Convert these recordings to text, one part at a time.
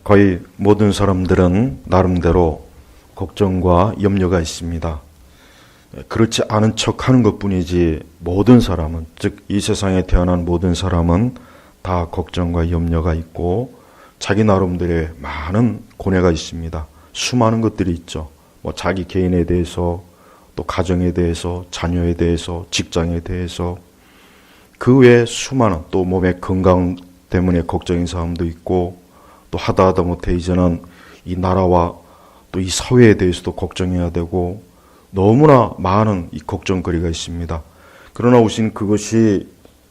거의 모든 사람들은 나름대로 걱정과 염려가 있습니다. 그렇지 않은 척하는 것뿐이지 모든 사람은, 즉 이 세상에 태어난 모든 사람은 다 걱정과 염려가 있고 자기 나름대로의 많은 고뇌가 있습니다. 수많은 것들이 있죠. 자기 개인에 대해서, 또 가정에 대해서, 자녀에 대해서, 직장에 대해서, 그 외에 수많은, 또 몸의 건강 때문에 걱정인 사람도 있고, 또 하다 못해 이제는 이 나라와 또 이 사회에 대해서도 걱정해야 되고 너무나 많은 이 걱정거리가 있습니다. 그러나 우선 그것이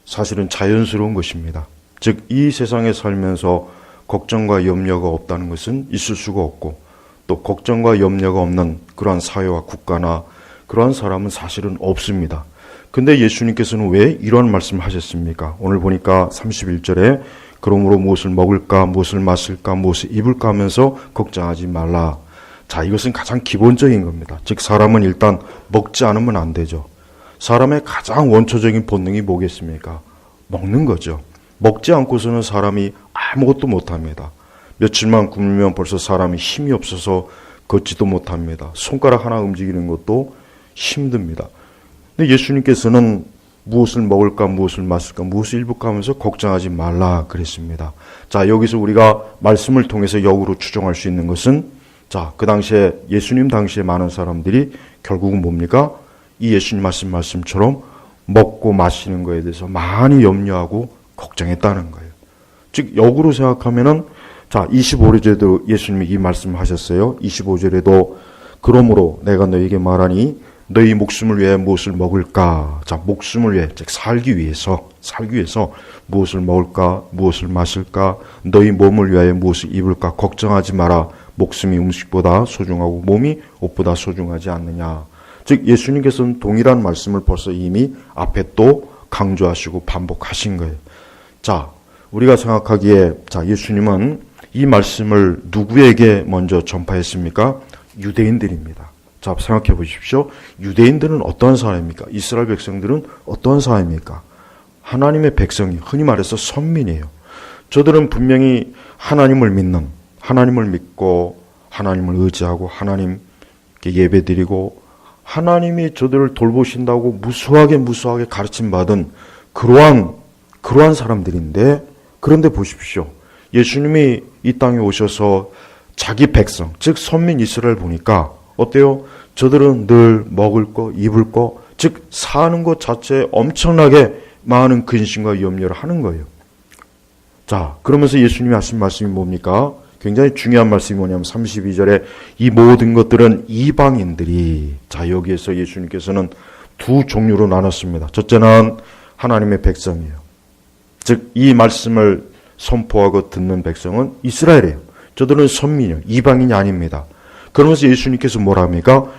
사실은 자연스러운 것입니다. 즉 이 세상에 살면서 걱정과 염려가 없다는 것은 있을 수가 없고, 또 걱정과 염려가 없는 그러한 사회와 국가나 그러한 사람은 사실은 없습니다. 근데 예수님께서는 왜 이런 말씀을 하셨습니까? 오늘 보니까 31절에 그러므로 무엇을 먹을까, 무엇을 마실까, 무엇을 입을까 하면서 걱정하지 말라. 자, 이것은 가장 기본적인 겁니다. 즉 사람은 일단 먹지 않으면 안 되죠. 사람의 가장 원초적인 본능이 뭐겠습니까? 먹는 거죠. 먹지 않고서는 사람이 아무것도 못합니다. 며칠만 굶으면 벌써 사람이 힘이 없어서 걷지도 못합니다. 손가락 하나 움직이는 것도 힘듭니다. 근데 예수님께서는 무엇을 먹을까, 무엇을 마실까, 무엇을 입을까 하면서 걱정하지 말라 그랬습니다. 자, 여기서 우리가 말씀을 통해서 역으로 추정할 수 있는 것은, 자, 그 당시에 예수님 당시에 많은 사람들이 결국은 뭡니까? 이 예수님 말씀처럼 먹고 마시는 거에 대해서 많이 염려하고 걱정했다는 거예요. 즉 역으로 생각하면은, 자, 25절에도 예수님이 이 말씀을 하셨어요. 25절에도 그러므로 내가 너에게 말하니 너희 목숨을 위해 무엇을 먹을까? 자, 목숨을 위해, 즉 살기 위해서 무엇을 먹을까? 무엇을 마실까? 너희 몸을 위하여 무엇을 입을까? 걱정하지 마라. 목숨이 음식보다 소중하고 몸이 옷보다 소중하지 않느냐. 즉 예수님께서는 동일한 말씀을 벌써 이미 앞에 또 강조하시고 반복하신 거예요. 자, 우리가 생각하기에, 자, 예수님은 이 말씀을 누구에게 먼저 전파했습니까? 유대인들입니다. 자, 생각해 보십시오. 유대인들은 어떠한 사람입니까? 이스라엘 백성들은 어떠한 사람입니까? 하나님의 백성이, 흔히 말해서 선민이에요. 저들은 분명히 하나님을 믿고 하나님을 의지하고 하나님께 예배드리고 하나님이 저들을 돌보신다고 무수하게 가르침받은 그러한 사람들인데, 그런데 보십시오. 예수님이 이 땅에 오셔서 자기 백성, 즉 선민 이스라엘 보니까 어때요? 저들은 늘 먹을 거, 입을 거, 즉 사는 것 자체에 엄청나게 많은 근심과 염려를 하는 거예요. 자, 그러면서 예수님이 하신 말씀이 뭡니까? 굉장히 중요한 말씀이 뭐냐면 32절에 이 모든 것들은 이방인들이, 자, 여기에서 예수님께서는 두 종류로 나눴습니다. 첫째는 하나님의 백성이에요. 즉 이 말씀을 선포하고 듣는 백성은 이스라엘이에요. 저들은 선민이에요. 이방인이 아닙니다. 그러면서 예수님께서 뭐라 합니까?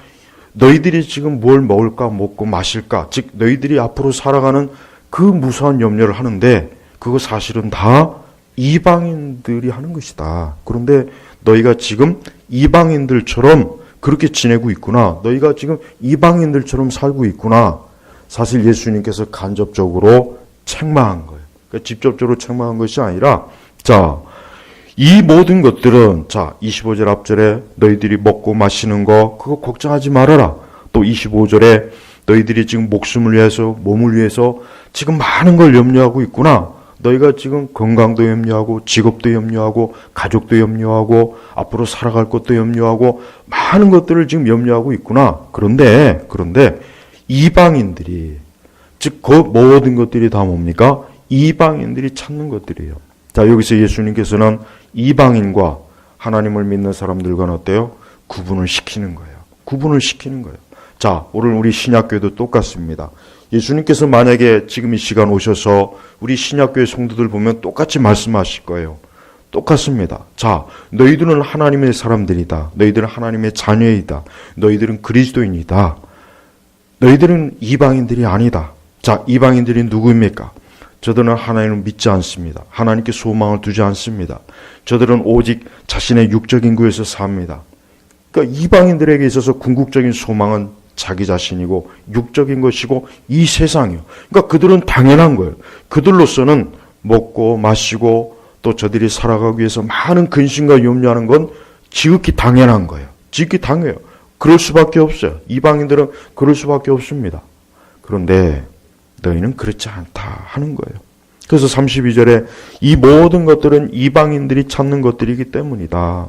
너희들이 지금 뭘 먹을까, 먹고 마실까, 즉 너희들이 앞으로 살아가는 그 무수한 염려를 하는데 그거 사실은 다 이방인들이 하는 것이다. 그런데 너희가 지금 이방인들처럼 그렇게 지내고 있구나. 너희가 지금 이방인들처럼 살고 있구나. 사실 예수님께서 간접적으로 책망한 거예요. 그러니까 직접적으로 책망한 것이 아니라, 자, 이 모든 것들은, 자, 25절 앞절에 너희들이 먹고 마시는 거 그거 걱정하지 말아라. 또 25절에 너희들이 지금 목숨을 위해서, 몸을 위해서 지금 많은 걸 염려하고 있구나. 너희가 지금 건강도 염려하고 직업도 염려하고 가족도 염려하고 앞으로 살아갈 것도 염려하고 많은 것들을 지금 염려하고 있구나. 그런데 이방인들이, 즉 그 모든 것들이 다 뭡니까? 이방인들이 찾는 것들이에요. 자, 여기서 예수님께서는 이방인과 하나님을 믿는 사람들과는 어때요? 구분을 시키는 거예요. 자, 오늘 우리 신약교회도 똑같습니다. 예수님께서 만약에 지금 이 시간 오셔서 우리 신약교회 성도들 보면 똑같이 말씀하실 거예요. 똑같습니다. 자, 너희들은 하나님의 사람들이다. 너희들은 하나님의 자녀이다. 너희들은 그리스도인이다. 너희들은 이방인들이 아니다. 자, 이방인들이 누구입니까? 저들은 하나님을 믿지 않습니다. 하나님께 소망을 두지 않습니다. 저들은 오직 자신의 육적인 구에서 삽니다. 그러니까 이방인들에게 있어서 궁극적인 소망은 자기 자신이고 육적인 것이고 이 세상이요. 그러니까 그들은 당연한 거예요. 그들로서는 먹고 마시고 또 저들이 살아가기 위해서 많은 근심과 염려하는 건 지극히 당연한 거예요. 지극히 당해요. 그럴 수밖에 없어요. 이방인들은 그럴 수밖에 없습니다. 그런데 너희는 그렇지 않다 하는 거예요. 그래서 32절에 이 모든 것들은 이방인들이 찾는 것들이기 때문이다.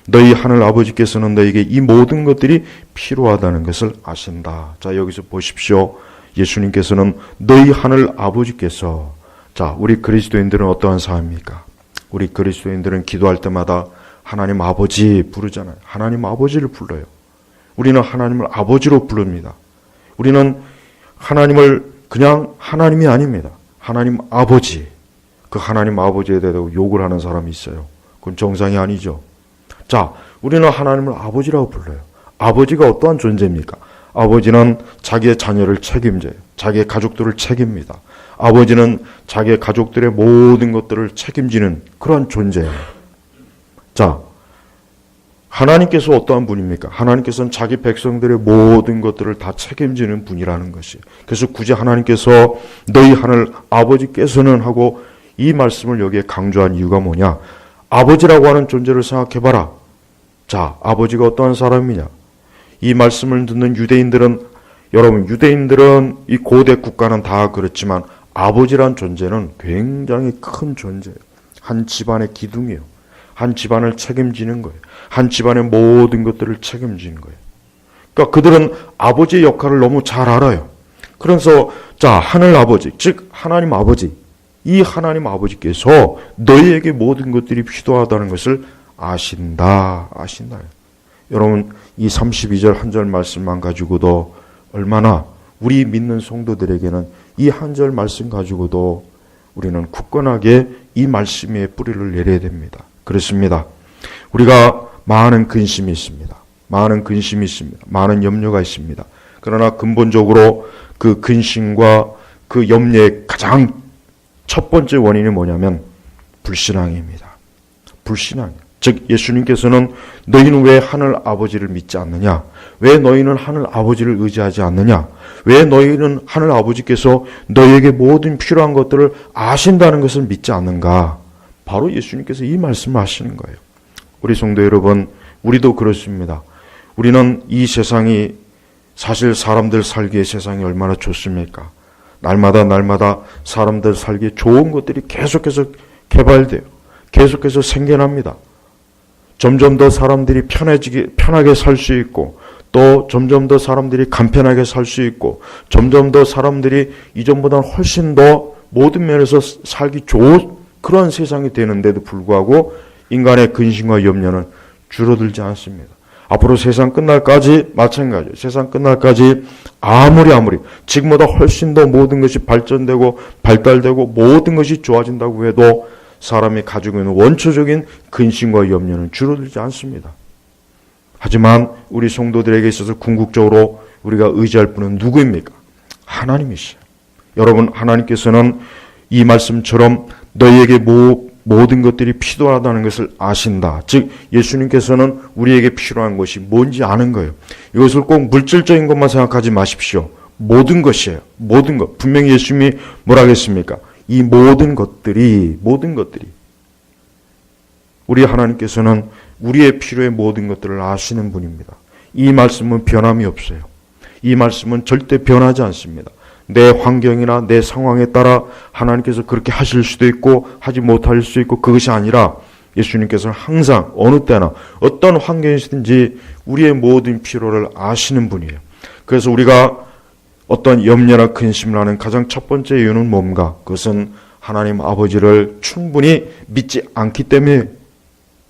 너희 하늘 아버지께서는 너희에게 이 모든 것들이 필요하다는 것을 아신다. 자, 여기서 보십시오. 예수님께서는 너희 하늘 아버지께서, 자, 우리 그리스도인들은 어떠한 사람입니까? 우리 그리스도인들은 기도할 때마다 하나님 아버지 부르잖아요. 하나님 아버지를 불러요. 우리는 하나님을 아버지로 부릅니다. 우리는 하나님을 그냥 하나님이 아닙니다. 하나님 아버지. 그 하나님 아버지에 대해서 욕을 하는 사람이 있어요. 그건 정상이 아니죠. 자, 우리는 하나님을 아버지라고 불러요. 아버지가 어떠한 존재입니까? 아버지는 자기의 자녀를 책임져요. 자기의 가족들을 책임집니다. 아버지는 자기의 가족들의 모든 것들을 책임지는 그러한 존재예요. 자, 하나님께서 어떠한 분입니까? 하나님께서는 자기 백성들의 모든 것들을 다 책임지는 분이라는 것이에요. 그래서 굳이 하나님께서 너희 하늘 아버지께서는 하고 이 말씀을 여기에 강조한 이유가 뭐냐? 아버지라고 하는 존재를 생각해봐라. 자, 아버지가 어떠한 사람이냐? 이 말씀을 듣는 유대인들은, 여러분, 유대인들은 이 고대 국가는 다 그렇지만 아버지란 존재는 굉장히 큰 존재예요. 한 집안의 기둥이에요. 한 집안을 책임지는 거예요. 한 집안의 모든 것들을 책임지는 거예요. 그러니까 그들은 아버지의 역할을 너무 잘 알아요. 그래서 자, 하늘 아버지, 즉 하나님 아버지, 이 하나님 아버지께서 너희에게 모든 것들이 필요하다는 것을 아신다. 여러분, 이 32절 한 절 말씀만 가지고도 얼마나 우리 믿는 성도들에게는 이 한 절 말씀 가지고도 우리는 굳건하게 이 말씀에 뿌리를 내려야 됩니다. 그렇습니다. 우리가 많은 근심이 있습니다. 많은 염려가 있습니다. 그러나 근본적으로 그 근심과 그 염려의 가장 첫 번째 원인이 뭐냐면 불신앙입니다. 불신앙이에요. 즉 예수님께서는 너희는 왜 하늘 아버지를 믿지 않느냐? 왜 너희는 하늘 아버지를 의지하지 않느냐? 왜 너희는 하늘 아버지께서 너희에게 모든 필요한 것들을 아신다는 것을 믿지 않는가? 바로 예수님께서 이 말씀을 하시는 거예요. 우리 성도 여러분, 우리도 그렇습니다. 우리는 이 세상이 사실 사람들 살기에 세상이 얼마나 좋습니까? 날마다 사람들 살기에 좋은 것들이 계속해서 개발돼요. 계속해서 생겨납니다. 점점 더 사람들이 편하게 살 수 있고, 또 점점 더 사람들이 간편하게 살 수 있고, 점점 더 사람들이 이전보다 훨씬 더 모든 면에서 살기 좋은 그런 세상이 되는데도 불구하고 인간의 근심과 염려는 줄어들지 않습니다. 앞으로 세상 끝날까지 마찬가지예요. 세상 끝날까지 아무리 지금보다 훨씬 더 모든 것이 발전되고 발달되고 모든 것이 좋아진다고 해도 사람이 가지고 있는 원초적인 근심과 염려는 줄어들지 않습니다. 하지만 우리 성도들에게 있어서 궁극적으로 우리가 의지할 분은 누구입니까? 하나님이시죠. 여러분, 하나님께서는 이 말씀처럼 너희에게 모든 것들이 필요하다는 것을 아신다. 즉 예수님께서는 우리에게 필요한 것이 뭔지 아는 거예요. 이것을 꼭 물질적인 것만 생각하지 마십시오. 모든 것이에요. 모든 것. 분명히 예수님이 뭐라 하겠습니까? 이 모든 것들이 우리 하나님께서는 우리의 필요의 모든 것들을 아시는 분입니다. 이 말씀은 변함이 없어요. 이 말씀은 절대 변하지 않습니다. 내 환경이나 내 상황에 따라 하나님께서 그렇게 하실 수도 있고 하지 못할 수 있고, 그것이 아니라 예수님께서는 항상 어느 때나 어떤 환경이든지 우리의 모든 필요를 아시는 분이에요. 그래서 우리가 어떤 염려나 근심을 하는 가장 첫 번째 이유는 뭔가? 그것은 하나님 아버지를 충분히 믿지 않기 때문에,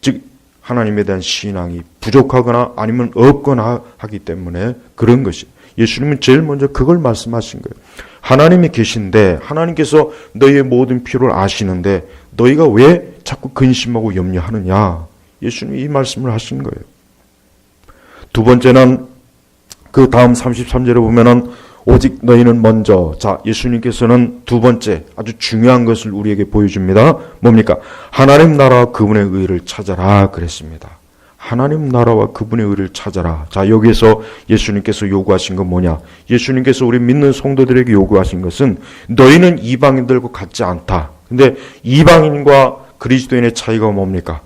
즉 하나님에 대한 신앙이 부족하거나 아니면 없거나 하기 때문에 그런 것이. 예수님은 제일 먼저 그걸 말씀하신 거예요. 하나님이 계신데, 하나님께서 너희의 모든 필요를 아시는데 너희가 왜 자꾸 근심하고 염려하느냐? 예수님이 이 말씀을 하신 거예요. 두 번째는 그 다음 33절에 보면은 오직 너희는 먼저, 자, 예수님께서는 두 번째 아주 중요한 것을 우리에게 보여줍니다. 뭡니까? 하나님 나라와 그분의 의를 찾아라 그랬습니다. 하나님 나라와 그분의 의를 찾아라. 자, 여기에서 예수님께서 요구하신 건 뭐냐? 예수님께서 우리 믿는 성도들에게 요구하신 것은 너희는 이방인들과 같지 않다. 근데 이방인과 그리스도인의 차이가 뭡니까?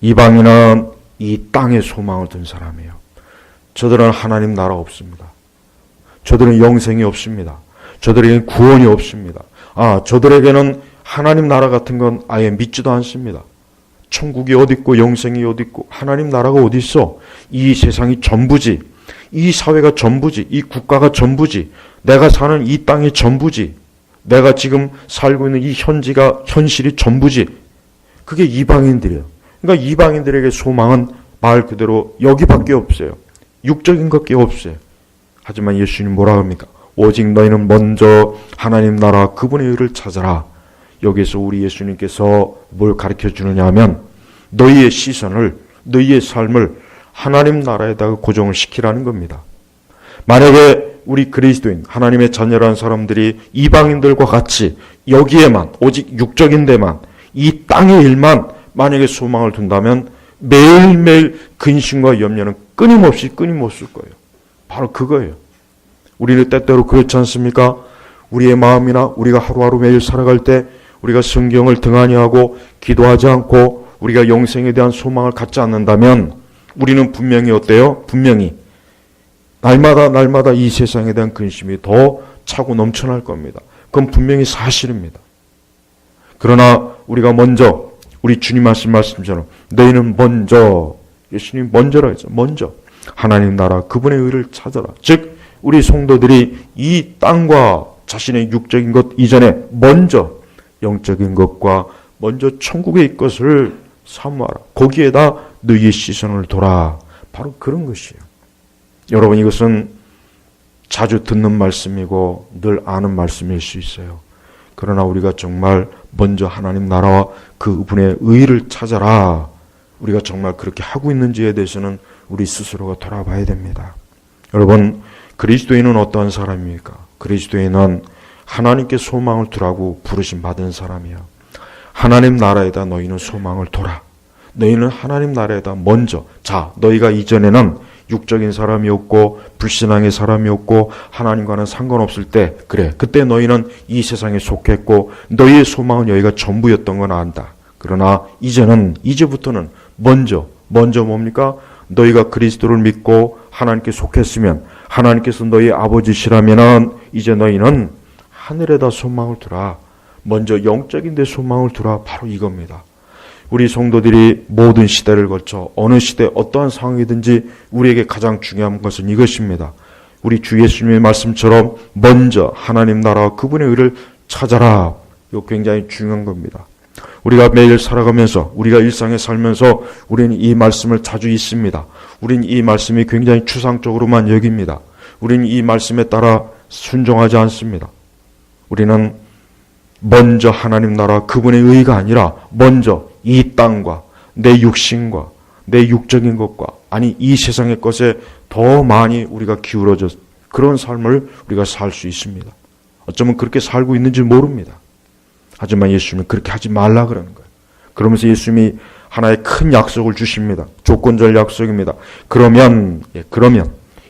이방인은 이 땅에 소망을 둔 사람이에요. 저들은 하나님 나라 없습니다. 저들은 영생이 없습니다. 저들에게는 구원이 없습니다. 저들에게는 하나님 나라 같은 건 아예 믿지도 않습니다. 천국이 어디 있고 영생이 어디 있고 하나님 나라가 어디 있어? 이 세상이 전부지. 이 사회가 전부지. 이 국가가 전부지. 내가 사는 이 땅이 전부지. 내가 지금 살고 있는 이 현실이 전부지. 그게 이방인들이에요. 그러니까 이방인들에게 소망은 말 그대로 여기밖에 없어요. 육적인 것밖에 없어요. 하지만 예수님 뭐라 합니까? 오직 너희는 먼저 하나님 나라 그분의 의를 찾아라. 여기서 우리 예수님께서 뭘 가르쳐 주느냐 하면 너희의 시선을, 너희의 삶을 하나님 나라에다가 고정을 시키라는 겁니다. 만약에 우리 그리스도인, 하나님의 자녀라는 사람들이 이방인들과 같이 여기에만, 오직 육적인 데만, 이 땅의 일만 만약에 소망을 둔다면 매일매일 근심과 염려는 끊임없이 없을 거예요. 바로 그거예요. 우리는 때때로 그렇지 않습니까? 우리의 마음이나 우리가 하루하루 매일 살아갈 때 우리가 성경을 등한히 하고 기도하지 않고 우리가 영생에 대한 소망을 갖지 않는다면 우리는 분명히 어때요? 분명히 날마다 이 세상에 대한 근심이 더 차고 넘쳐날 겁니다. 그건 분명히 사실입니다. 그러나 우리가 먼저 우리 주님 말씀처럼 너희는 먼저, 예수님 먼저라 했죠. 먼저 하나님 나라 그분의 의를 찾아라. 즉 우리 성도들이 이 땅과 자신의 육적인 것 이전에 먼저 영적인 것과 먼저 천국의 것을 사모하라. 거기에다 너희의 시선을 둬라. 바로 그런 것이에요. 여러분, 이것은 자주 듣는 말씀이고 늘 아는 말씀일 수 있어요. 그러나 우리가 정말 먼저 하나님 나라와 그분의 의를 찾아라. 우리가 정말 그렇게 하고 있는지에 대해서는 우리 스스로가 돌아봐야 됩니다. 여러분, 그리스도인은 어떠한 사람입니까? 그리스도인은 하나님께 소망을 두라고 부르심 받은 사람이야. 하나님 나라에다 너희는 소망을 둬라. 너희는 하나님 나라에다 먼저. 자, 너희가 이전에는 육적인 사람이었고 불신앙의 사람이었고 하나님과는 상관없을 때, 그래, 그때 너희는 이 세상에 속했고 너희의 소망은 여기가 전부였던 건 안다. 그러나 이제부터는 먼저 뭡니까? 너희가 그리스도를 믿고 하나님께 속했으면, 하나님께서 너희 아버지시라면은 이제 너희는 하늘에다 소망을 두라. 먼저 영적인 데 소망을 두라. 바로 이겁니다. 우리 성도들이 모든 시대를 거쳐 어느 시대 어떠한 상황이든지 우리에게 가장 중요한 것은 이것입니다. 우리 주 예수님의 말씀처럼 먼저 하나님 나라와 그분의 의를 찾아라. 이거 굉장히 중요한 겁니다. 우리가 매일 살아가면서, 우리가 일상에 살면서 우리는 이 말씀을 자주 읽습니다. 우리는 이 말씀이 굉장히 추상적으로만 여깁니다. 우리는 이 말씀에 따라 순종하지 않습니다. 우리는 먼저 하나님 나라 그분의 의가 아니라 먼저 이 땅과 내 육신과 내 육적인 것과, 아니 이 세상의 것에 더 많이 우리가 기울어져 그런 삶을 우리가 살 수 있습니다. 어쩌면 그렇게 살고 있는지 모릅니다. 하지만 예수님은 그렇게 하지 말라 그러는 거예요. 그러면서 예수님이 하나의 큰 약속을 주십니다. 조건적 약속입니다. 그러면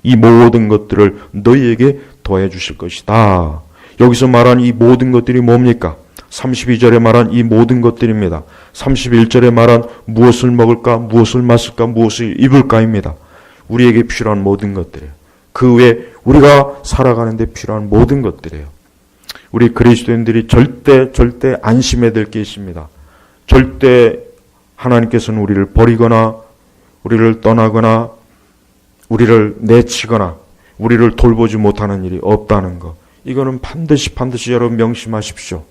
이 모든 것들을 너희에게 더해 주실 것이다. 여기서 말한 이 모든 것들이 뭡니까? 32절에 말한 이 모든 것들입니다. 31절에 말한 무엇을 먹을까, 무엇을 마실까, 무엇을 입을까입니다. 우리에게 필요한 모든 것들이에요. 그 외에 우리가 살아가는 데 필요한 모든 것들이에요. 우리 그리스도인들이 절대 안심해야 될 게 있습니다. 절대 하나님께서는 우리를 버리거나 우리를 떠나거나 우리를 내치거나 우리를 돌보지 못하는 일이 없다는 것. 이거는 반드시 여러분 명심하십시오.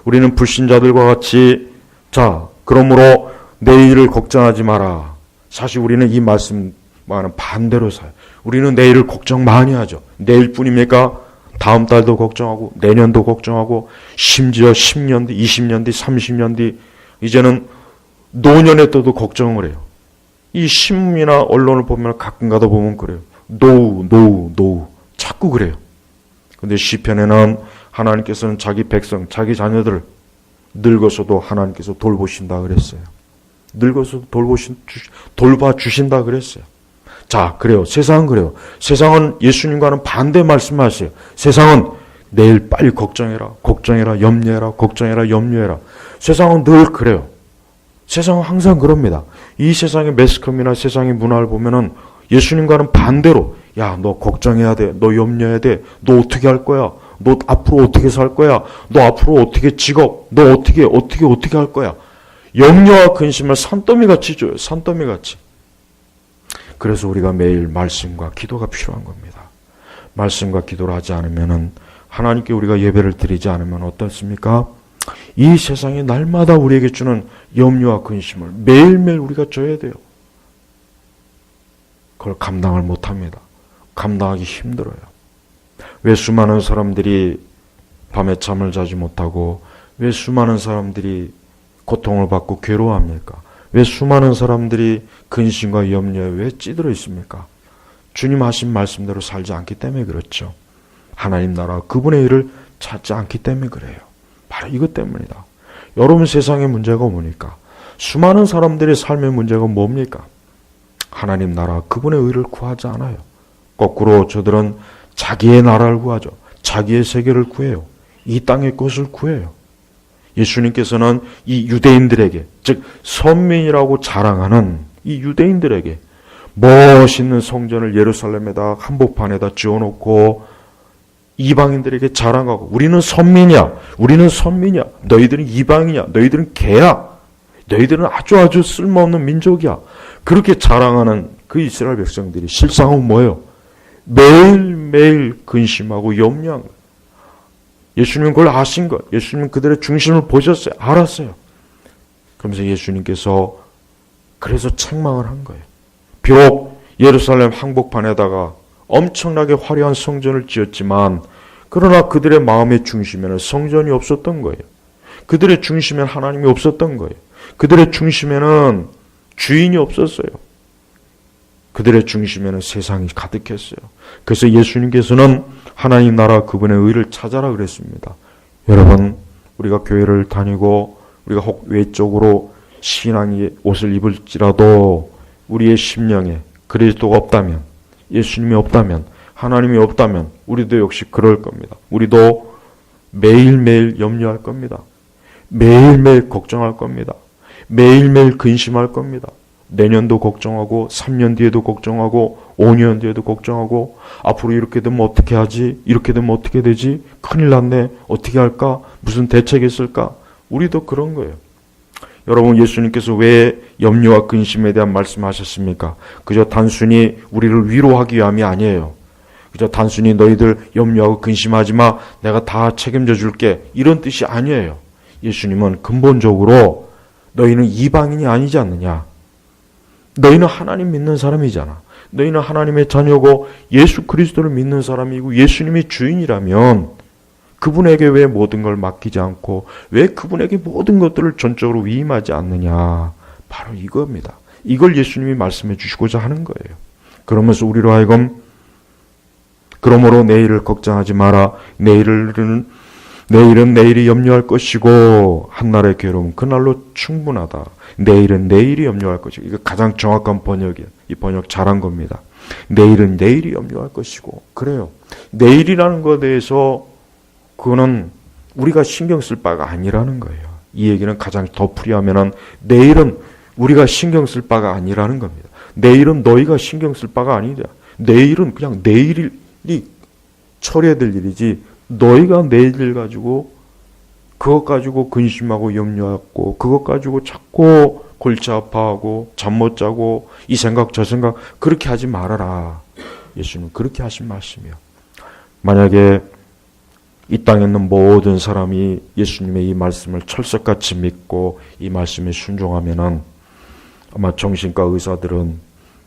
우리는 불신자들과 같이, 자, 그러므로 내일을 걱정하지 마라. 사실 우리는 이 말씀과는 반대로 살아요. 우리는 내일을 걱정 많이 하죠. 내일뿐입니까? 다음 달도 걱정하고 내년도 걱정하고 심지어 10년 뒤, 20년 뒤, 30년 뒤, 이제는 노년에 또도 걱정을 해요. 이 신문이나 언론을 보면 가끔 가다 보면 그래요. 노후 자꾸 그래요. 근데 시편에는 하나님께서는 자기 백성, 자기 자녀들을 늙어서도 하나님께서 돌보신다 그랬어요. 늙어서도 돌봐주신다 그랬어요. 자, 그래요. 세상은 그래요. 세상은 예수님과는 반대 말씀하세요. 세상은 내일 빨리 걱정해라, 염려해라. 세상은 늘 그래요. 세상은 항상 그럽니다. 이 세상의 매스컴이나 세상의 문화를 보면은 예수님과는 반대로, 야, 너 걱정해야 돼. 너 염려해야 돼. 너 어떻게 할 거야? 너 앞으로 어떻게 살 거야? 너 앞으로 어떻게 직업? 너 어떻게 할 거야? 염려와 근심을 산더미같이 줘요. 산더미같이. 그래서 우리가 매일 말씀과 기도가 필요한 겁니다. 말씀과 기도를 하지 않으면은, 하나님께 우리가 예배를 드리지 않으면 어떻습니까? 이 세상이 날마다 우리에게 주는 염려와 근심을 매일매일 우리가 져야 돼요. 그걸 감당을 못합니다. 감당하기 힘들어요. 왜 수많은 사람들이 밤에 잠을 자지 못하고, 왜 수많은 사람들이 고통을 받고 괴로워합니까? 왜 수많은 사람들이 근심과 염려에 왜 찌들어 있습니까? 주님 하신 말씀대로 살지 않기 때문에 그렇죠. 하나님 나라 그분의 일을 찾지 않기 때문에 그래요. 바로 이것 때문이다. 여러분 세상의 문제가 뭡니까? 수많은 사람들의 삶의 문제가 뭡니까? 하나님 나라 그분의 의를 구하지 않아요. 거꾸로 저들은 자기의 나라를 구하죠. 자기의 세계를 구해요. 이 땅의 것을 구해요. 예수님께서는 이 유대인들에게, 즉 선민이라고 자랑하는 이 유대인들에게 멋있는 성전을 예루살렘에다 한복판에다 지어놓고 이방인들에게 자랑하고, 우리는 선민이야, 우리는 선민이야, 너희들은 이방이냐, 너희들은 개야, 너희들은 아주 쓸모없는 민족이야, 그렇게 자랑하는 그 이스라엘 백성들이 실상은 뭐예요? 매일매일 근심하고 염려한 거예요. 예수님은 그걸 아신 거예요. 예수님은 그들의 중심을 보셨어요. 알았어요. 그러면서 예수님께서 그래서 책망을 한 거예요. 비록 예루살렘 한복판에다가 엄청나게 화려한 성전을 지었지만, 그러나 그들의 마음의 중심에는 성전이 없었던 거예요. 그들의 중심에는 하나님이 없었던 거예요. 그들의 중심에는 주인이 없었어요. 그들의 중심에는 세상이 가득했어요. 그래서 예수님께서는 하나님 나라 그분의 의를 찾아라 그랬습니다. 여러분, 우리가 교회를 다니고 우리가 혹 외적으로 신앙의 옷을 입을지라도 우리의 심령에 그리스도가 없다면, 예수님이 없다면, 하나님이 없다면 우리도 역시 그럴 겁니다. 우리도 매일매일 염려할 겁니다. 매일매일 걱정할 겁니다. 매일매일 근심할 겁니다. 내년도 걱정하고 3년 뒤에도 걱정하고 5년 뒤에도 걱정하고, 앞으로 이렇게 되면 어떻게 하지? 이렇게 되면 어떻게 되지? 큰일 났네. 어떻게 할까? 무슨 대책이 있을까? 우리도 그런 거예요. 여러분, 예수님께서 왜 염려와 근심에 대한 말씀하셨습니까? 그저 단순히 우리를 위로하기 위함이 아니에요. 그저 단순히 너희들 염려하고 근심하지 마, 내가 다 책임져 줄게, 이런 뜻이 아니에요. 예수님은 근본적으로 너희는 이방인이 아니지 않느냐? 너희는 하나님 믿는 사람이잖아. 너희는 하나님의 자녀고 예수 그리스도를 믿는 사람이고 예수님이 주인이라면 그분에게 왜 모든 걸 맡기지 않고 왜 그분에게 모든 것들을 전적으로 위임하지 않느냐? 바로 이겁니다. 이걸 예수님이 말씀해 주시고자 하는 거예요. 그러면서 우리로 하여금, 그러므로 내일을 걱정하지 마라. 내일은 내일이 염려할 것이고 한날의 괴로움 그날로 충분하다. 내일은 내일이 염려할 것이고, 이거 가장 정확한 번역이에요. 이 번역 잘한 겁니다. 내일은 내일이 염려할 것이고, 그래요. 내일이라는 것에 대해서 그거는 우리가 신경 쓸 바가 아니라는 거예요. 이 얘기는 가장 더 풀이하면은 내일은 우리가 신경 쓸 바가 아니라는 겁니다. 내일은 너희가 신경 쓸 바가 아니다. 내일은 그냥 내일이 처리해야 될 일이지, 너희가 내일 일 가지고 그것 가지고 근심하고 염려하고 그것 가지고 자꾸 골치 아파하고 잠 못 자고 이 생각 저 생각 그렇게 하지 말아라. 예수님은 그렇게 하신 말씀이요. 만약에 이 땅에 있는 모든 사람이 예수님의 이 말씀을 철석같이 믿고 이 말씀에 순종하면은 아마 정신과 의사들은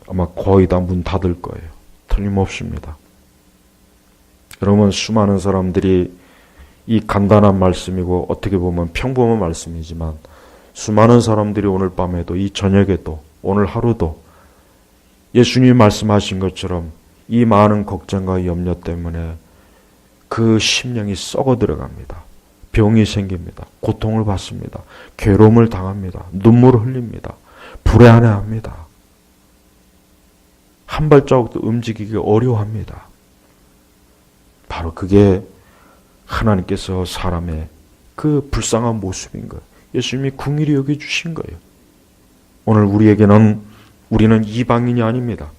아마 거의 다 문 닫을 거예요. 틀림없습니다. 여러분, 수많은 사람들이 이 간단한 말씀이고 어떻게 보면 평범한 말씀이지만 수많은 사람들이 오늘 밤에도 이 저녁에도 오늘 하루도 예수님이 말씀하신 것처럼 이 많은 걱정과 염려 때문에 그 심령이 썩어 들어갑니다. 병이 생깁니다. 고통을 받습니다. 괴로움을 당합니다. 눈물을 흘립니다. 불안해합니다. 한 발자국도 움직이기 어려워합니다. 바로 그게 하나님께서 사람의 그 불쌍한 모습인 거예요. 예수님이 긍휼히 여겨주신 거예요. 오늘 우리는 이방인이 아닙니다.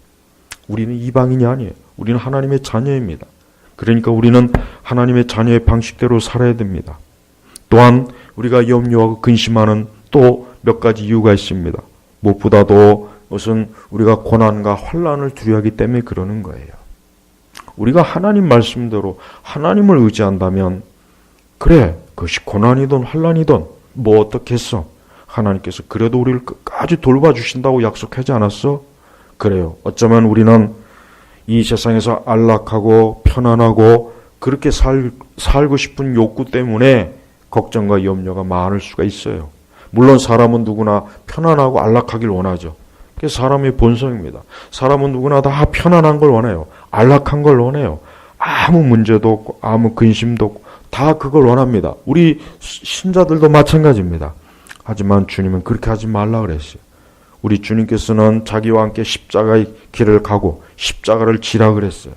우리는 이방인이 아니에요. 우리는 하나님의 자녀입니다. 그러니까 우리는 하나님의 자녀의 방식대로 살아야 됩니다. 또한 우리가 염려하고 근심하는 또 몇 가지 이유가 있습니다. 무엇보다도 우선 우리가 고난과 환난을 두려워하기 때문에 그러는 거예요. 우리가 하나님 말씀대로 하나님을 의지한다면 그래, 그것이 고난이든 환난이든 뭐 어떻겠어? 하나님께서 그래도 우리를 끝까지 돌봐주신다고 약속하지 않았어? 그래요. 어쩌면 우리는 이 세상에서 안락하고 편안하고 그렇게 살고 싶은 욕구 때문에 걱정과 염려가 많을 수가 있어요. 물론 사람은 누구나 편안하고 안락하길 원하죠. 그게 사람의 본성입니다. 사람은 누구나 다 편안한 걸 원해요. 안락한 걸 원해요. 아무 문제도 없고 아무 근심도 없고 다 그걸 원합니다. 우리 신자들도 마찬가지입니다. 하지만 주님은 그렇게 하지 말라 그랬어요. 우리 주님께서는 자기와 함께 십자가의 길을 가고 십자가를 지라 그랬어요.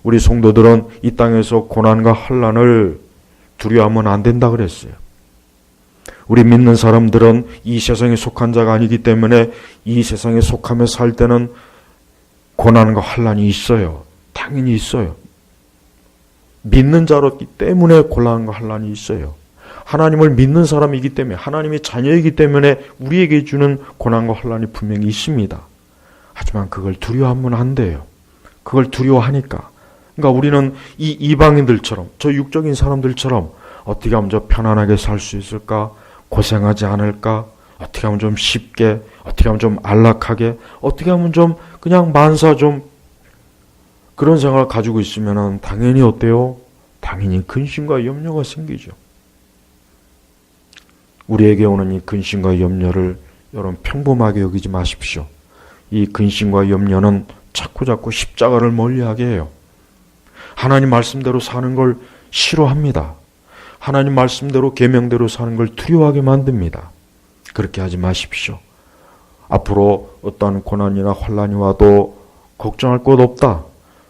우리 성도들은 이 땅에서 고난과 환난을 두려워하면 안 된다 그랬어요. 우리 믿는 사람들은 이 세상에 속한 자가 아니기 때문에 이 세상에 속하며 살 때는 고난과 환난이 있어요. 당연히 있어요. 믿는 자였기 때문에 고난과 환난이 있어요. 하나님을 믿는 사람이기 때문에 하나님의 자녀이기 때문에 우리에게 주는 고난과 환난이 분명히 있습니다. 하지만 그걸 두려워하면 안 돼요. 그걸 두려워하니까. 그러니까 우리는 이 이방인들처럼 저 육적인 사람들처럼 어떻게 하면 좀 편안하게 살 수 있을까? 고생하지 않을까? 어떻게 하면 좀 쉽게? 어떻게 하면 좀 안락하게? 어떻게 하면 좀 그냥 만사 좀 그런 생각을 가지고 있으면 당연히 어때요? 당연히 근심과 염려가 생기죠. 우리에게 오는 이 근심과 염려를 여러분 평범하게 여기지 마십시오. 이 근심과 염려는 자꾸자꾸 십자가를 멀리하게 해요. 하나님 말씀대로 사는 걸 싫어합니다. 하나님 말씀대로 계명대로 사는 걸 두려워하게 만듭니다. 그렇게 하지 마십시오. 앞으로 어떠한 고난이나 환난이 와도 걱정할 것 없다.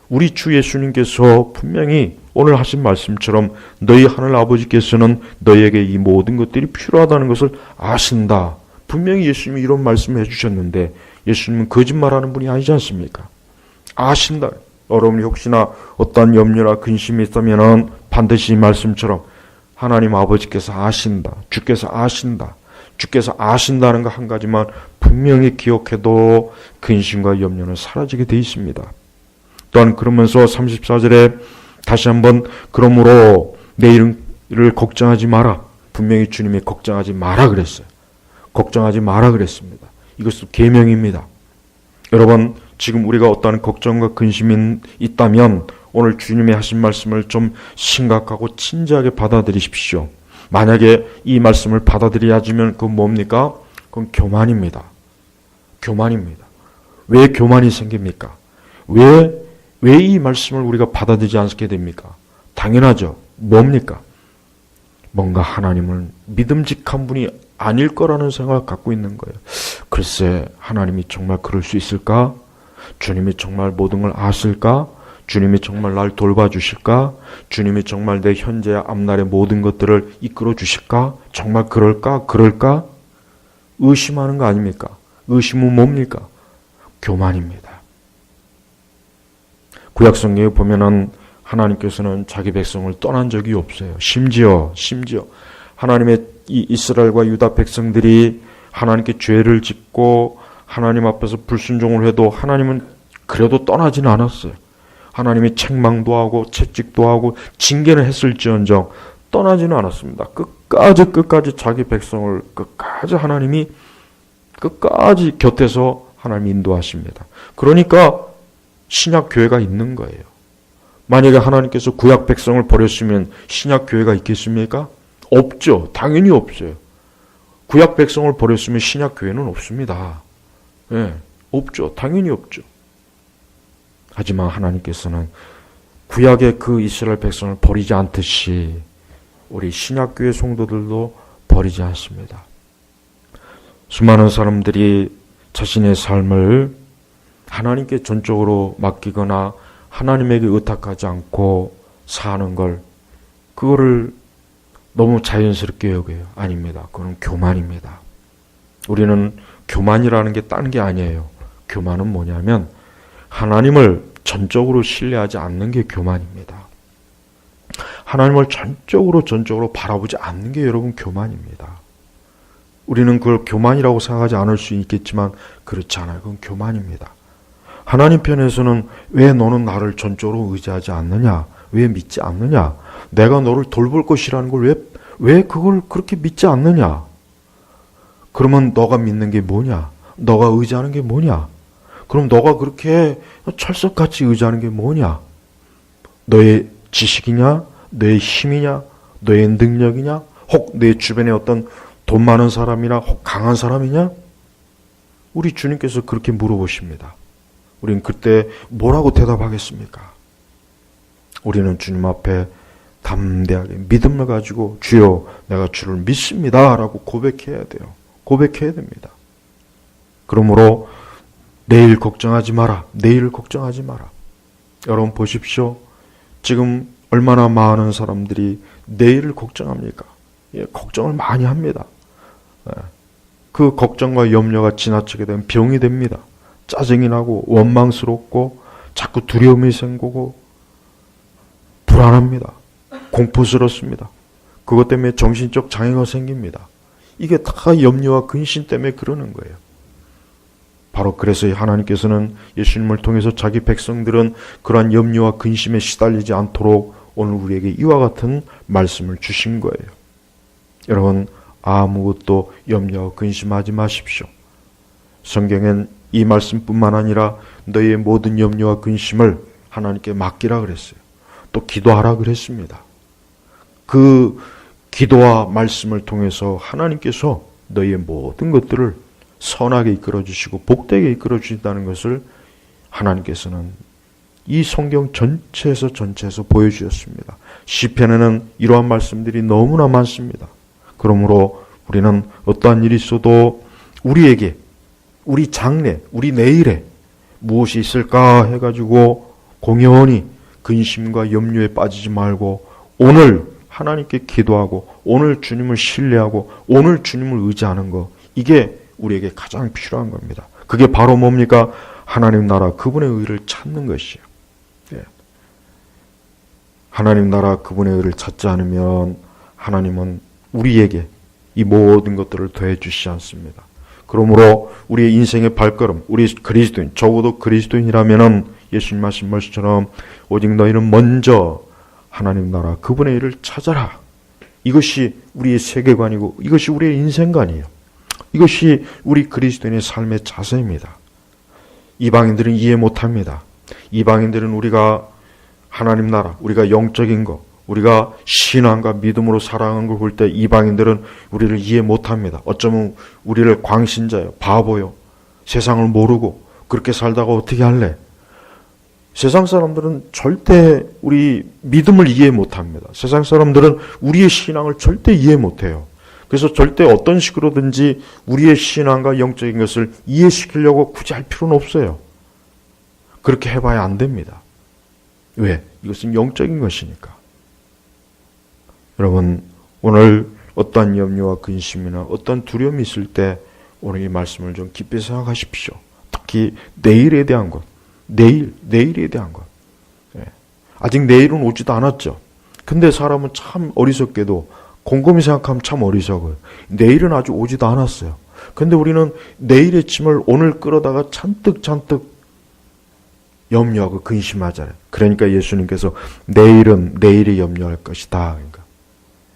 우리 주 예수님께서 분명히 오늘 하신 말씀처럼 너희 하늘 아버지께서는 너희에게 이 모든 것들이 필요하다는 것을 아신다. 분명히 예수님이 이런 말씀을 해주셨는데 예수님은 거짓말하는 분이 아니지 않습니까? 아신다. 여러분이 혹시나 어떠한 염려나 근심이 있다면 반드시 이 말씀처럼 하나님 아버지께서 아신다. 주께서 아신다. 주께서 아신다는 거 한 가지만 분명히 기억해도 근심과 염려는 사라지게 되어 있습니다. 또한 그러면서 34절에 다시 한번 그러므로 내일을 걱정하지 마라. 분명히 주님이 걱정하지 마라 그랬어요. 걱정하지 마라 그랬습니다. 이것도 계명입니다. 여러분 지금 우리가 어떠한 걱정과 근심이 있다면 오늘 주님이 하신 말씀을 좀 심각하고 진지하게 받아들이십시오. 만약에 이 말씀을 받아들여야지면 그건 뭡니까? 그건 교만입니다. 교만입니다. 왜 교만이 생깁니까? 왜 이 말씀을 우리가 받아들이지 않게 됩니까? 당연하죠. 뭡니까? 뭔가 하나님을 믿음직한 분이 아닐 거라는 생각을 갖고 있는 거예요. 글쎄 하나님이 정말 그럴 수 있을까? 주님이 정말 모든 걸 아실까? 주님이 정말 날 돌봐주실까? 주님이 정말 내 현재와 앞날의 모든 것들을 이끌어 주실까? 정말 그럴까? 의심하는 거 아닙니까? 의심은 뭡니까? 교만입니다. 구약성경에 보면은 하나님께서는 자기 백성을 떠난 적이 없어요. 심지어 하나님의 이 이스라엘과 유다 백성들이 하나님께 죄를 짓고 하나님 앞에서 불순종을 해도 하나님은 그래도 떠나지는 않았어요. 하나님이 책망도 하고 채찍도 하고 징계를 했을지언정 떠나지는 않았습니다. 끝까지 자기 백성을 하나님이 끝까지 곁에서 하나님 인도하십니다. 그러니까 신약 교회가 있는 거예요. 만약에 하나님께서 구약 백성을 버렸으면 신약 교회가 있겠습니까? 없죠. 당연히 없어요. 구약 백성을 버렸으면 신약 교회는 없습니다. 예, 없죠. 당연히 없죠. 하지만 하나님께서는 구약의 그 이스라엘 백성을 버리지 않듯이 우리 신약교회 성도들도 버리지 않습니다. 수많은 사람들이 자신의 삶을 하나님께 전적으로 맡기거나 하나님에게 의탁하지 않고 사는 그거를 너무 자연스럽게 여겨요. 아닙니다. 그건 교만입니다. 우리는 교만이라는 게 다른 게 아니에요. 교만은 뭐냐면 하나님을 전적으로 신뢰하지 않는 게 교만입니다. 하나님을 전적으로 바라보지 않는 게 여러분 교만입니다. 우리는 그걸 교만이라고 생각하지 않을 수 있겠지만 그렇지 않아요. 그건 교만입니다. 하나님 편에서는 왜 너는 나를 전적으로 의지하지 않느냐? 왜 믿지 않느냐? 내가 너를 돌볼 것이라는 걸 왜 그걸 그렇게 믿지 않느냐? 그러면 너가 믿는 게 뭐냐? 너가 의지하는 게 뭐냐? 그럼 너가 그렇게 철석같이 의지하는 게 뭐냐? 너의 지식이냐? 너의 힘이냐? 너의 능력이냐? 혹 내 주변에 어떤 돈 많은 사람이나 혹 강한 사람이냐? 우리 주님께서 그렇게 물어보십니다. 우리는 그때 뭐라고 대답하겠습니까? 우리는 주님 앞에 담대하게 믿음을 가지고 주여 내가 주를 믿습니다 라고 고백해야 돼요. 고백해야 됩니다. 그러므로 내일 걱정하지 마라. 내일을 걱정하지 마라. 여러분 보십시오. 지금 얼마나 많은 사람들이 내일을 걱정합니까? 예, 걱정을 많이 합니다. 그 걱정과 염려가 지나치게 되면 병이 됩니다. 짜증이 나고 원망스럽고 자꾸 두려움이 생기고 불안합니다. 공포스럽습니다. 그것 때문에 정신적 장애가 생깁니다. 이게 다 염려와 근심 때문에 그러는 거예요. 바로 그래서 하나님께서는 예수님을 통해서 자기 백성들은 그러한 염려와 근심에 시달리지 않도록 오늘 우리에게 이와 같은 말씀을 주신 거예요. 여러분 아무것도 염려와 근심하지 마십시오. 성경엔 이 말씀뿐만 아니라 너희의 모든 염려와 근심을 하나님께 맡기라 그랬어요. 또 기도하라 그랬습니다. 그 기도와 말씀을 통해서 하나님께서 너희의 모든 것들을 선하게 이끌어주시고 복되게 이끌어주신다는 것을 하나님께서는 이 성경 전체에서 보여주셨습니다. 시편에는 이러한 말씀들이 너무나 많습니다. 그러므로 우리는 어떠한 일이 있어도 우리에게 우리 장래, 우리 내일에 무엇이 있을까 해가지고 공연히 근심과 염려에 빠지지 말고 오늘 하나님께 기도하고 오늘 주님을 신뢰하고 오늘 주님을 의지하는 것, 이게 우리에게 가장 필요한 겁니다. 그게 바로 뭡니까? 하나님 나라 그분의 의를 찾는 것이에요. 예. 하나님 나라 그분의 의를 찾지 않으면 하나님은 우리에게 이 모든 것들을 더해 주시지 않습니다. 그러므로 우리의 인생의 발걸음, 우리 그리스도인, 적어도 그리스도인이라면은 예수님 말씀 말씀처럼 오직 너희는 먼저 하나님 나라 그분의 일을 찾아라. 이것이 우리의 세계관이고 이것이 우리의 인생관이에요. 이것이 우리 그리스도인의 삶의 자세입니다. 이방인들은 이해 못합니다. 이방인들은 우리가 하나님 나라, 우리가 영적인 것, 우리가 신앙과 믿음으로 살아가는 걸 볼 때 이방인들은 우리를 이해 못합니다. 어쩌면 우리를 광신자요, 바보요, 세상을 모르고 그렇게 살다가 어떻게 할래? 세상 사람들은 절대 우리 믿음을 이해 못합니다. 세상 사람들은 우리의 신앙을 절대 이해 못해요. 그래서 절대 어떤 식으로든지 우리의 신앙과 영적인 것을 이해시키려고 굳이 할 필요는 없어요. 그렇게 해봐야 안 됩니다. 왜? 이것은 영적인 것이니까. 여러분 오늘 어떠한 염려와 근심이나 어떠한 두려움이 있을 때 오늘 이 말씀을 좀 깊이 생각하십시오. 특히 내일에 대한 것, 내일에 대한 것. 아직 내일은 오지도 않았죠. 근데 사람은 참 어리석게도 곰곰이 생각하면 참 어리석어요. 내일은 아직 오지도 않았어요. 근데 우리는 내일의 짐을 오늘 끌어다가 잔뜩 염려하고 근심하잖아요. 그러니까 예수님께서 내일은 내일이 염려할 것이다.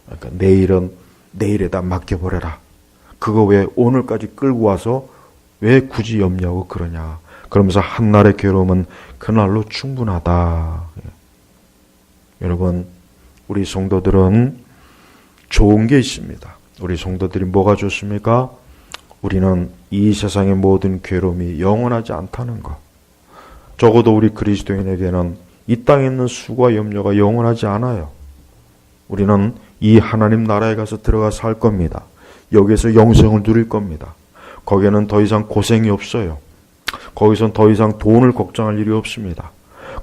그러니까 내일은 내일에다 맡겨버려라. 그거 왜 오늘까지 끌고 와서 왜 굳이 염려하고 그러냐. 그러면서 한날의 괴로움은 그날로 충분하다. 여러분 우리 성도들은 좋은 게 있습니다. 우리 성도들이 뭐가 좋습니까? 우리는 이 세상의 모든 괴로움이 영원하지 않다는 것. 적어도 우리 그리스도인에게는 이 땅에 있는 수고와 염려가 영원하지 않아요. 우리는 이 하나님 나라에 가서 들어가 살 겁니다. 여기에서 영생을 누릴 겁니다. 거기에는 더 이상 고생이 없어요. 거기선 더 이상 돈을 걱정할 일이 없습니다.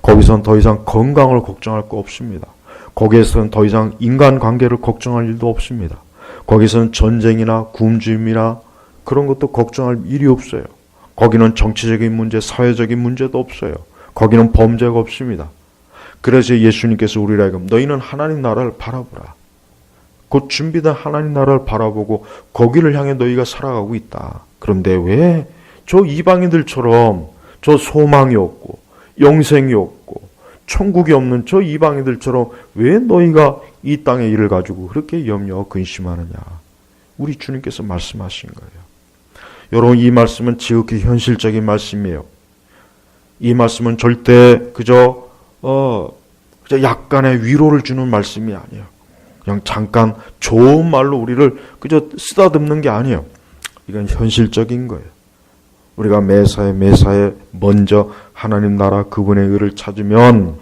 거기선 더 이상 건강을 걱정할 거 없습니다. 거기에서는 더 이상 인간관계를 걱정할 일도 없습니다. 거기서는 전쟁이나 굶주림이나 그런 것도 걱정할 일이 없어요. 거기는 정치적인 문제, 사회적인 문제도 없어요. 거기는 범죄가 없습니다. 그래서 예수님께서 우리에게 너희는 하나님 나라를 바라보라. 곧 준비된 하나님 나라를 바라보고 거기를 향해 너희가 살아가고 있다. 그런데 왜 저 이방인들처럼 저 소망이 없고 영생이 없고 천국이 없는 저 이방인들처럼 왜 너희가 이 땅의 일을 가지고 그렇게 염려하고 근심하느냐. 우리 주님께서 말씀하신 거예요. 여러분, 이 말씀은 지극히 현실적인 말씀이에요. 이 말씀은 절대 그저 약간의 위로를 주는 말씀이 아니에요. 그냥 잠깐 좋은 말로 우리를 그저 쓰다듬는 게 아니에요. 이건 현실적인 거예요. 우리가 매사에 먼저 하나님 나라 그분의 의를 찾으면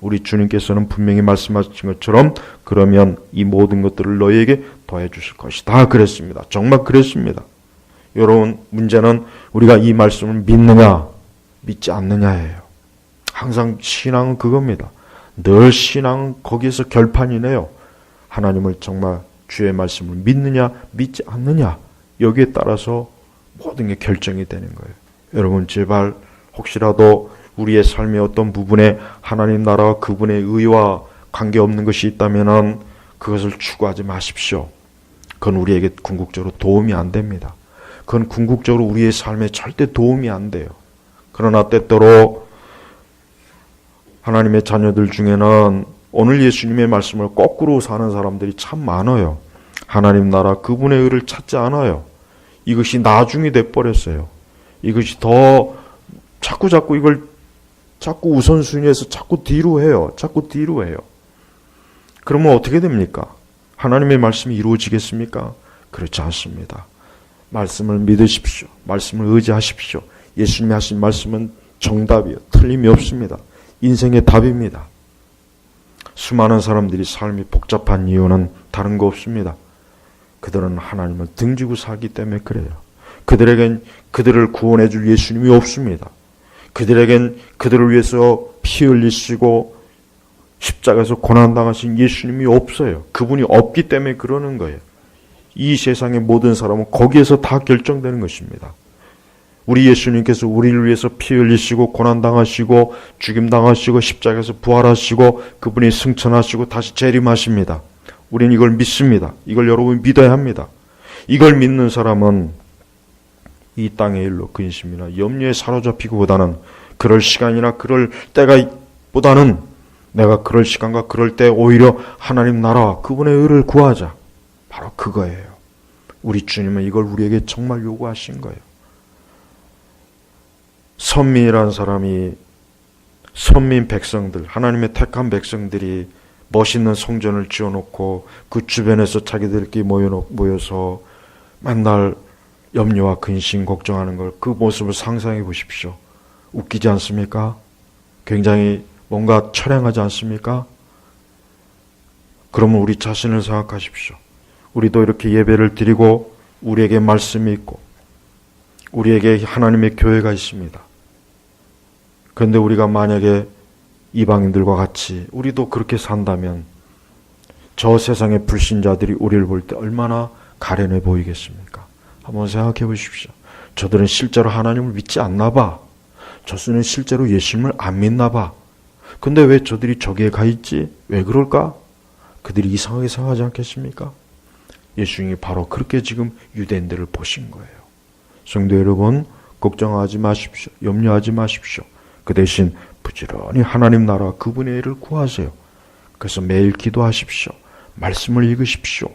우리 주님께서는 분명히 말씀하신 것처럼 그러면 이 모든 것들을 너희에게 더해 주실 것이다. 그랬습니다. 정말 그랬습니다. 여러분, 문제는 우리가 이 말씀을 믿느냐 믿지 않느냐예요. 항상 신앙은 그겁니다. 늘 신앙은 거기에서 결판이네요. 하나님을 정말 주의 말씀을 믿느냐 믿지 않느냐, 여기에 따라서 모든 게 결정이 되는 거예요. 여러분, 제발 혹시라도 우리의 삶의 어떤 부분에 하나님 나라와 그분의 의와 관계없는 것이 있다면 그것을 추구하지 마십시오. 그건 우리에게 궁극적으로 도움이 안 됩니다. 그건 궁극적으로 우리의 삶에 절대 도움이 안 돼요. 그러나 때때로 하나님의 자녀들 중에는 오늘 예수님의 말씀을 거꾸로 사는 사람들이 참 많아요. 하나님 나라 그분의 의를 찾지 않아요. 이것이 나중이 돼버렸어요. 이것이 더 자꾸 이걸 자꾸 우선순위에서 자꾸 뒤로 해요. 그러면 어떻게 됩니까? 하나님의 말씀이 이루어지겠습니까? 그렇지 않습니다. 말씀을 믿으십시오. 말씀을 의지하십시오. 예수님이 하신 말씀은 정답이에요. 틀림이 없습니다. 인생의 답입니다. 수많은 사람들이 삶이 복잡한 이유는 다른 거 없습니다. 그들은 하나님을 등지고 살기 때문에 그래요. 그들에겐 그들을 구원해 줄 예수님이 없습니다. 그들에겐 그들을 위해서 피 흘리시고 십자가에서 고난당하신 예수님이 없어요. 그분이 없기 때문에 그러는 거예요. 이 세상의 모든 사람은 거기에서 다 결정되는 것입니다. 우리 예수님께서 우리를 위해서 피 흘리시고 고난당하시고 죽임당하시고 십자가에서 부활하시고 그분이 승천하시고 다시 재림하십니다. 우리는 이걸 믿습니다. 이걸 여러분이 믿어야 합니다. 이걸 믿는 사람은 이 땅의 일로 근심이나 염려에 사로잡히기보다는 그럴 시간이나 그럴 때가 보다는 내가 그럴 시간과 그럴 때 오히려 하나님 나라와 그분의 의를 구하자. 바로 그거예요. 우리 주님은 이걸 우리에게 정말 요구하신 거예요. 선민이라는 사람이 선민 백성들, 하나님의 택한 백성들이 멋있는 성전을 지어놓고 그 주변에서 자기들끼리 모여서 맨날 염려와 근심, 걱정하는 걸, 그 모습을 상상해 보십시오. 웃기지 않습니까? 굉장히 뭔가 처량하지 않습니까? 그러면 우리 자신을 생각하십시오. 우리도 이렇게 예배를 드리고 우리에게 말씀이 있고 우리에게 하나님의 교회가 있습니다. 그런데 우리가 만약에 이방인들과 같이 우리도 그렇게 산다면 저 세상의 불신자들이 우리를 볼 때 얼마나 가련해 보이겠습니까? 한번 생각해 보십시오. 저들은 실제로 하나님을 믿지 않나 봐. 저들은 실제로 예수님을 안 믿나 봐. 근데 왜 저들이 저기에 가 있지? 왜 그럴까? 그들이 이상하게 생각하지 않겠습니까? 예수님이 바로 그렇게 지금 유대인들을 보신 거예요. 성도 여러분, 걱정하지 마십시오. 염려하지 마십시오. 그 대신 부지런히 하나님 나라 그분의 일을 구하세요. 그래서 매일 기도하십시오. 말씀을 읽으십시오.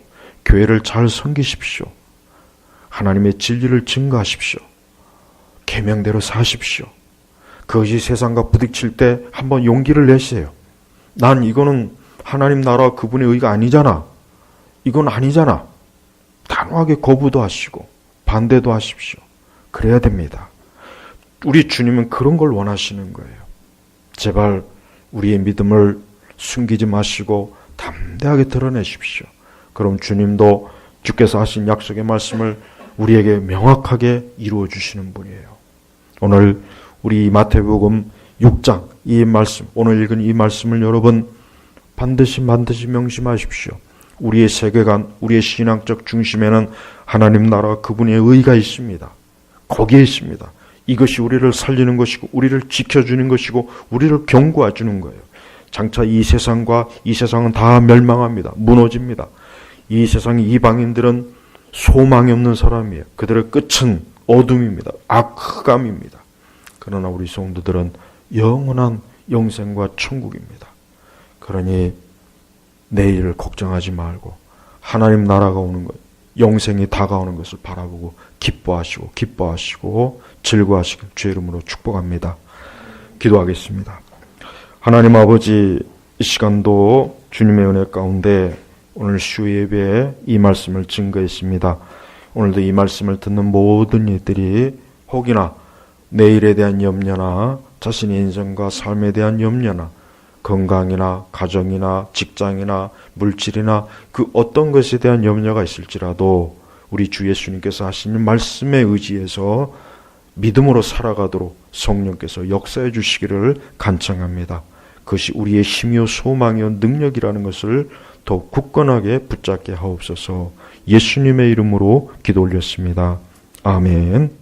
교회를 잘 섬기십시오. 하나님의 진리를 증거하십시오. 계명대로 사십시오. 그것이 세상과 부딪힐 때 한번 용기를 내세요. 난 이거는 하나님 나라 그분의 의가 아니잖아. 이건 아니잖아. 단호하게 거부도 하시고 반대도 하십시오. 그래야 됩니다. 우리 주님은 그런 걸 원하시는 거예요. 제발 우리의 믿음을 숨기지 마시고 담대하게 드러내십시오. 그럼 주님도 주께서 하신 약속의 말씀을 우리에게 명확하게 이루어 주시는 분이에요. 오늘 우리 마태복음 6장 이 말씀, 오늘 읽은 이 말씀을 여러분 반드시 명심하십시오. 우리의 세계관, 우리의 신앙적 중심에는 하나님 나라와 그분의 의가 있습니다. 거기에 있습니다. 이것이 우리를 살리는 것이고 우리를 지켜주는 것이고 우리를 경고해 주는 거예요. 장차 이 세상은 다 멸망합니다. 무너집니다. 이 세상 이방인들은 소망이 없는 사람이에요. 그들의 끝은 어둠입니다. 악감입니다. 그러나 우리 성도들은 영원한 영생과 천국입니다. 그러니 내일을 걱정하지 말고 하나님 나라가 오는 것, 영생이 다가오는 것을 바라보고 기뻐하시고 즐거워하시길 주의 이름으로 축복합니다. 기도하겠습니다. 하나님 아버지, 이 시간도 주님의 은혜 가운데 오늘 주 예배에 이 말씀을 증거했습니다. 오늘도 이 말씀을 듣는 모든 이들이 혹이나 내일에 대한 염려나 자신의 인생과 삶에 대한 염려나 건강이나 가정이나 직장이나 물질이나 그 어떤 것에 대한 염려가 있을지라도 우리 주 예수님께서 하시는 말씀에 의지해서 믿음으로 살아가도록 성령께서 역사해 주시기를 간청합니다. 그것이 우리의 힘이요 소망이요 능력이라는 것을 더욱 굳건하게 붙잡게 하옵소서. 예수님의 이름으로 기도 올렸습니다. 아멘.